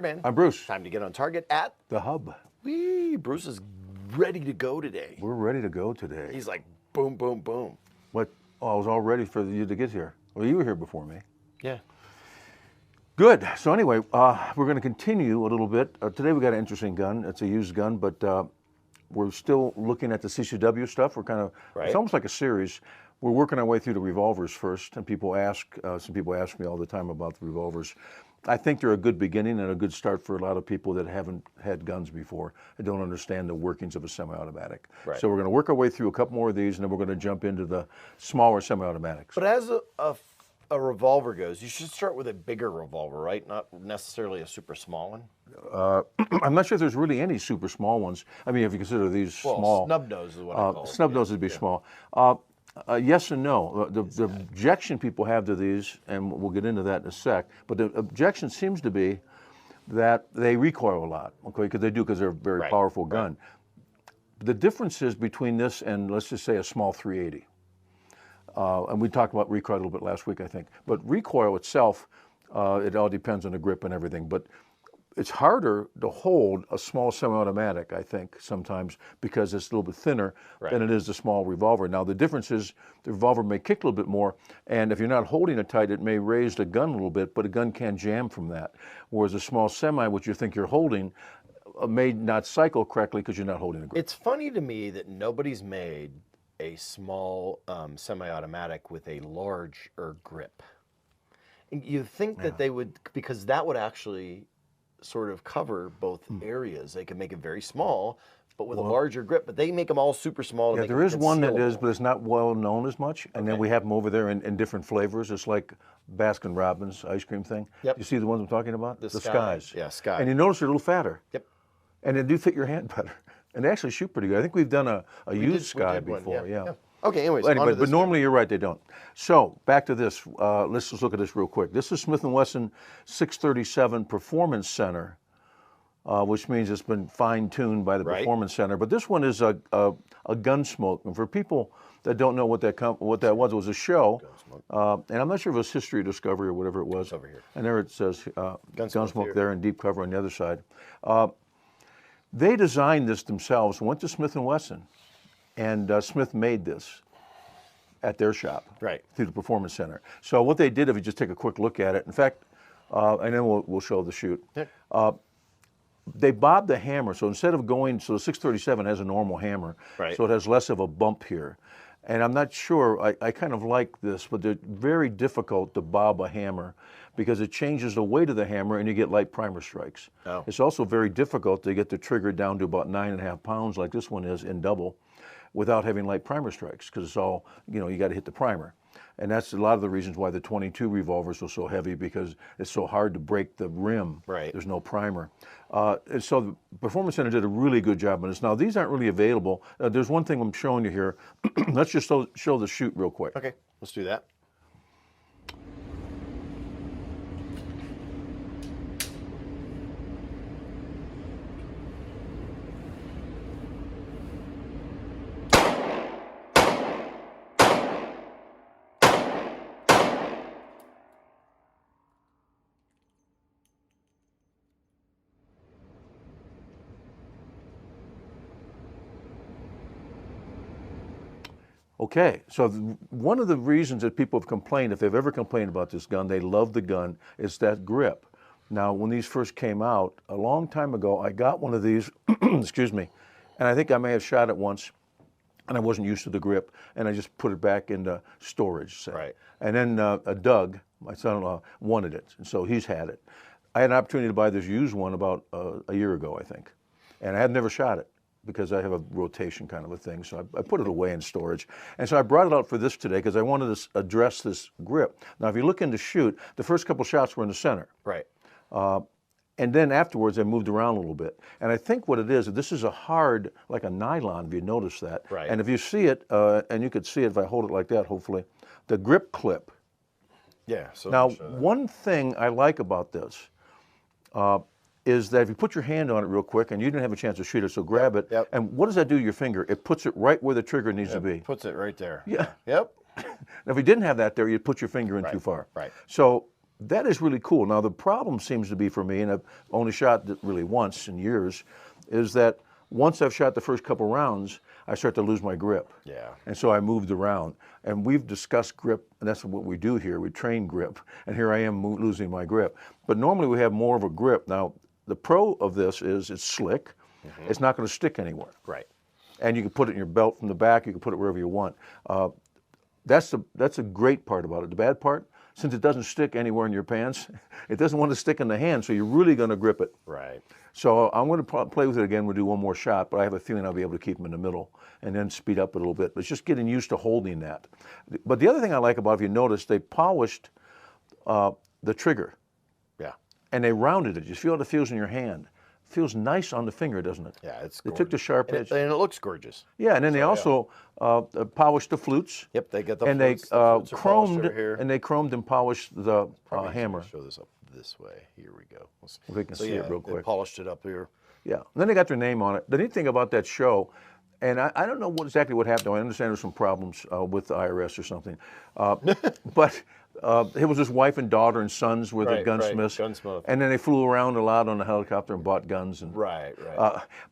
Man, I'm Bruce. time to get on target at The Hub. Wee. Bruce is ready to go today. We're ready to go today. He's like, boom, boom, boom. What? Oh, I was all ready for you to get here. Well, you were here before me. Yeah. Good. So anyway, we're going to continue a little bit. Today we got an interesting gun. It's a used gun, but we're still looking at the CCW stuff. We're kind of, It's almost like a series. We're working our way through the revolvers first, and some people ask me all the time about the revolvers. I think they're a good beginning and a good start for a lot of people that haven't had guns before and don't understand the workings of a semi-automatic. Right. So we're going to work our way through a couple more of these, and then we're going to jump into the smaller semi-automatics. But as a revolver goes, you should start with a bigger revolver, right? Not necessarily a super small one. I'm not sure if there's really any super small ones. I mean, if you consider these small. Snub nose is what I call it. Snub nose would be small. Yes and no. The objection people have to these, and we'll get into that in a sec, but the objection seems to be that they recoil a lot, okay, because they're a very powerful gun. The difference is between this and, let's just say, a small 380. And we talked about recoil a little bit last week, I think. But recoil itself, it all depends on the grip and everything. But it's harder to hold a small semi-automatic, I think, sometimes, because it's a little bit thinner than it is the small revolver. Now, the difference is the revolver may kick a little bit more, and if you're not holding it tight, it may raise the gun a little bit, but a gun can jam from that. Whereas a small semi, which you think you're holding, may not cycle correctly because you're not holding the grip. It's funny to me that nobody's made a small semi-automatic with a larger grip. And you think that they would, because that would actually sort of cover both areas. They could make it very small, but with a larger grip. But they make them all super small. Yeah, there is one that is, but it's not well known as much. And then we have them over there in different flavors. It's like Baskin Robbins ice cream thing. Yep. You see the ones I'm talking about? The Skies. Yeah, Sky. And you notice they're a little fatter. Yep. And they do fit your hand better. And they actually shoot pretty good. I think we've done a used Sky before. Yeah. Okay, anyways. Anyway, but normally you're right, they don't. So back to this. Let's just look at this real quick. This is Smith & Wesson 637 Performance Center, which means it's been fine-tuned by the Performance Center. But this one is a Gunsmoke. And for people that don't know what that was, it was a show. And I'm not sure if it was History Discovery or whatever it was. It's over here. And there it says Gunsmoke there and deep cover on the other side. They designed this themselves, went to Smith & Wesson, and Smith made this at their shop through the Performance Center. So what they did, if you just take a quick look at it, in fact, and then we'll show the shoot. They bobbed the hammer, so instead of going, so the 637 has a normal hammer, so it has less of a bump here. And I'm not sure, I kind of like this, but they're very difficult to bob a hammer because it changes the weight of the hammer and you get light primer strikes. It's also very difficult to get the trigger down to about 9.5 pounds like this one is in double without having light primer strikes because it's all, you got to hit the primer. And that's a lot of the reasons why the 22 revolvers were so heavy because it's so hard to break the rim. There's no primer. And so the Performance Center did a really good job on this. Now, these aren't really available. There's one thing I'm showing you here. Let's just show the shoot real quick. Okay, let's do that. Okay, so one of the reasons that people have complained, if they've ever complained about this gun, they love the gun, is that grip. Now, when these first came out, a long time ago, I got one of these, excuse me, and I think I may have shot it once, and I wasn't used to the grip, and I just put it back into storage. Say. And then Doug, my son-in-law, wanted it, and so he's had it. I had an opportunity to buy this used one about a year ago, I think, and I had never shot it, because I have a rotation kind of a thing, so I put it away in storage. And so I brought it out for this today because I wanted to address this grip. Now, if you look in the shoot, the first couple shots were in the center. And then afterwards, I moved around a little bit. And I think what it is, this is a hard, like a nylon, if you notice that. And if you see it, and you could see it if I hold it like that, hopefully, the grip clip. So now, one thing I like about this, is that if you put your hand on it real quick, and you didn't have a chance to shoot it, so grab it, and what does that do to your finger? It puts it right where the trigger needs to be. Puts it right there. Now, if you didn't have that there, you'd put your finger in too far. So that is really cool. Now the problem seems to be for me, and I've only shot it really once in years, is that once I've shot the first couple rounds, I start to lose my grip. Yeah. And so I moved around. And we've discussed grip, and that's what we do here. We train grip. And here I am losing my grip. But normally we have more of a grip. Now, the pro of this is it's slick. It's not going to stick anywhere. Right. And you can put it in your belt from the back. You can put it wherever you want. That's a great part about it. The bad part, since it doesn't stick anywhere in your pants, it doesn't want to stick in the hand, so you're really going to grip it. Right. So I'm going to play with it again. We'll do one more shot, but I have a feeling I'll be able to keep them in the middle and then speed up a little bit. But it's just getting used to holding that. But the other thing I like about it, if you notice, they polished the trigger. Yeah. And they rounded it. You feel how it feels in your hand. It feels nice on the finger, doesn't it? Yeah, it's They gorgeous. took the sharp edge. And it looks gorgeous. Yeah, and then they also polished the flutes. Yep, they get the and flutes. they The flutes are polished chromed over here. and they chromed and polished the hammer. Show this up this way. Here we go. If we can see it real They quick. polished it up here. Yeah, and then they got their name on it. The neat thing about that show, and I don't know exactly what happened. I understand there's some problems with the IRS or something, but it was his wife and daughter and sons were the gunsmiths. Gunsmoke. And then they flew around a lot on the helicopter and bought guns. And, Right.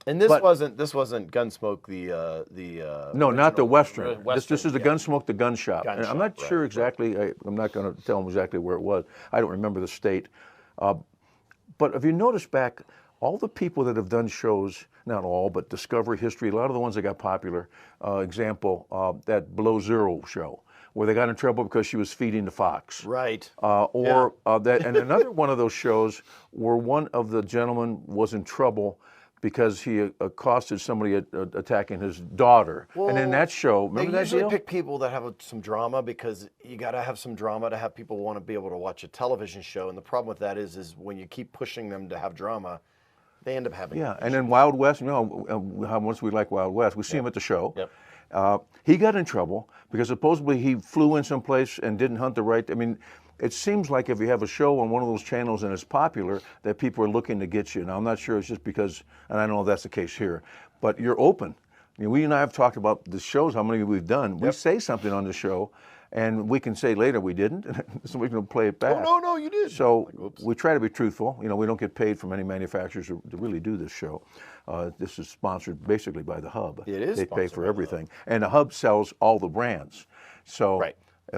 And this wasn't Gunsmoke the no, not the Western. Western. This is the Gunsmoke, the gun shop. Gun And I'm shop, not sure exactly. I'm not going to tell them exactly where it was. I don't remember the state. But if you notice back, all the people that have done shows, not all, but Discovery History, a lot of the ones that got popular, example, that Below Zero show, where they got in trouble because she was feeding the fox. Right. And another one of those shows where one of the gentlemen was in trouble because he accosted somebody attacking his daughter. Well, and in that show, remember they that usually deal? pick people that have some drama because you got to have some drama to have people want to be able to watch a television show. And the problem with that is when you keep pushing them to have drama, they end up having. Yeah, and then Wild West, you know how much we like Wild West. We see him at the show. Yep. He got in trouble because supposedly he flew in someplace and didn't hunt the right. I mean, it seems like if you have a show on one of those channels and it's popular, that people are looking to get you. Now, I'm not sure it's just because, and I don't know if that's the case here, but you're open. I mean, we and I have talked about the shows, how many we've done. Yep. We say something on the show, and we can say later we didn't, so we can play it back. Oh, no, you did. So we try to be truthful. You know, we don't get paid from any manufacturers to really do this show. This is sponsored basically by the Hub. It is. They pay for everything, and the Hub sells all the brands. So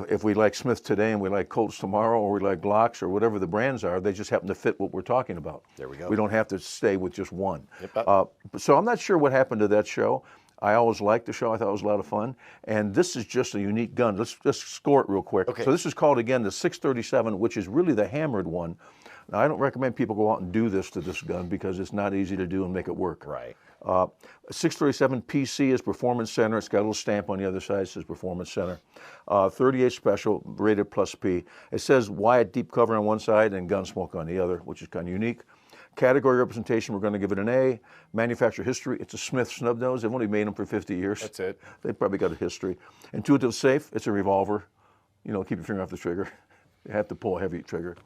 if we like Smith today and we like Colts tomorrow, or we like Glocks or whatever the brands are, they just happen to fit what we're talking about. There we go. We don't have to stay with just one. Yep. So I'm not sure what happened to that show. I always liked the show. I thought it was a lot of fun. And this is just a unique gun. Let's just score it real quick. Okay. So this is called, again, the 637, which is really the hammered one. Now, I don't recommend people go out and do this to this gun because it's not easy to do and make it work. Right. 637 PC is Performance Center. It's got a little stamp on the other side. It says Performance Center. 38 Special, rated plus P. It says Wyatt Deep Cover on one side and Gunsmoke on the other, which is kind of unique. Category representation, we're going to give it an A. Manufacturer history, it's a Smith snub nose. They've only made them for 50 years. That's it. They've probably got a history. Intuitive safe, it's a revolver. You know, keep your finger off the trigger. You have to pull a heavy trigger.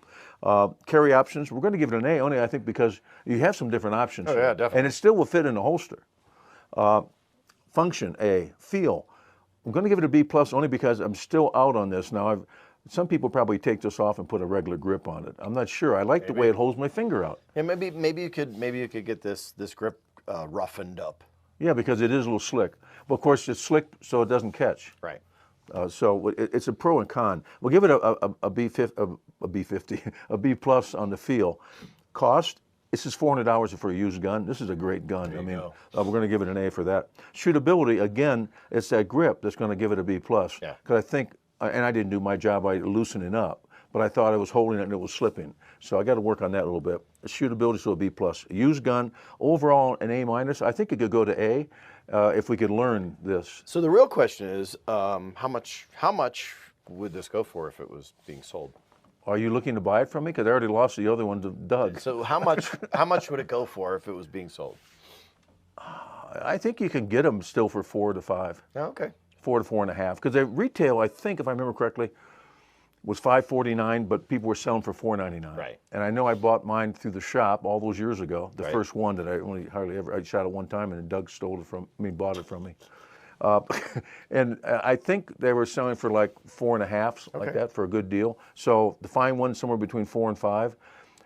Carry options, we're going to give it an A only, I think, because you have some different options. Oh, yeah, definitely. And it still will fit in the holster. Function, A. Feel, I'm going to give it a B plus only because I'm still out on this. Now, some people probably take this off and put a regular grip on it. I'm not sure. I like the way it holds my finger out. Yeah, maybe you could get this grip roughened up. Yeah, because it is a little slick. But of course, it's slick so it doesn't catch. Right. So it's a pro and con. We'll give it a B plus on the feel. Cost, this is $400 for a used gun. This is a great gun. I mean, we're going to give it an A for that. Shootability, again, it's that grip that's going to give it a B plus. Yeah. Because I think, and I didn't do my job by loosening up, but I thought I was holding it and it was slipping. So I got to work on that a little bit. Shootability, so a B plus. Used gun, overall an A minus. I think it could go to A if we could learn this. So the real question is, how much would this go for if it was being sold? Are you looking to buy it from me? Because I already lost the other one to Doug. So how much would it go for if it was being sold? I think you can get them still for 4 to 5. Oh, okay. 4 to 4.5. Because they retail, I think, if I remember correctly, was $549, but people were selling for $499. Right. And I know I bought mine through the shop all those years ago. The first one that I only hardly ever, I shot it one time, and then Doug bought it from me. And I think they were selling for like 4.5, like that, for a good deal. So the fine one somewhere between 4 and 5.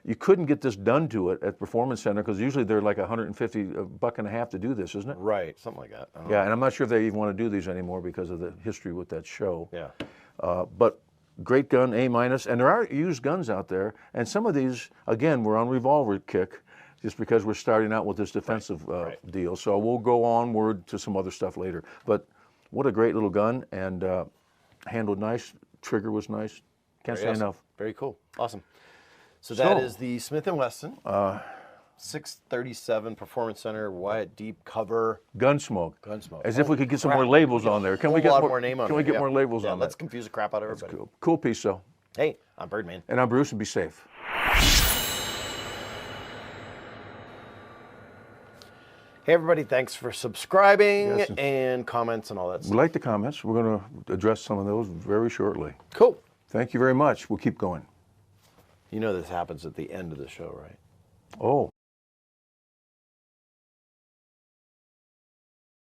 You couldn't get this done to it at Performance Center because usually they're like $150 to do this, isn't it? Right, something like that. Yeah, and I'm not sure if they even want to do these anymore because of the history with that show. Yeah. But great gun, A-, and there are used guns out there, and some of these, again, we're on revolver kick, just because we're starting out with this defensive deal. So we'll go onward to some other stuff later. But what a great little gun, and handled nice, trigger was nice. Can't say enough. Very cool, awesome. So that is the Smith & Wesson 637 Performance Center Wyatt Deep cover. Gunsmoke. Gunsmoke. As if we could get some more labels on there. Can we get more name on Can we get more labels on let's that? confuse the crap out of everybody. Cool. Cool piece, though. Hey, I'm Birdman. And I'm Bruce, and be safe. Hey, everybody, thanks for subscribing and comments and all that stuff. We like the comments. We're going to address some of those very shortly. Cool. Thank you very much. We'll keep going. You know this happens at the end of the show, right? Oh.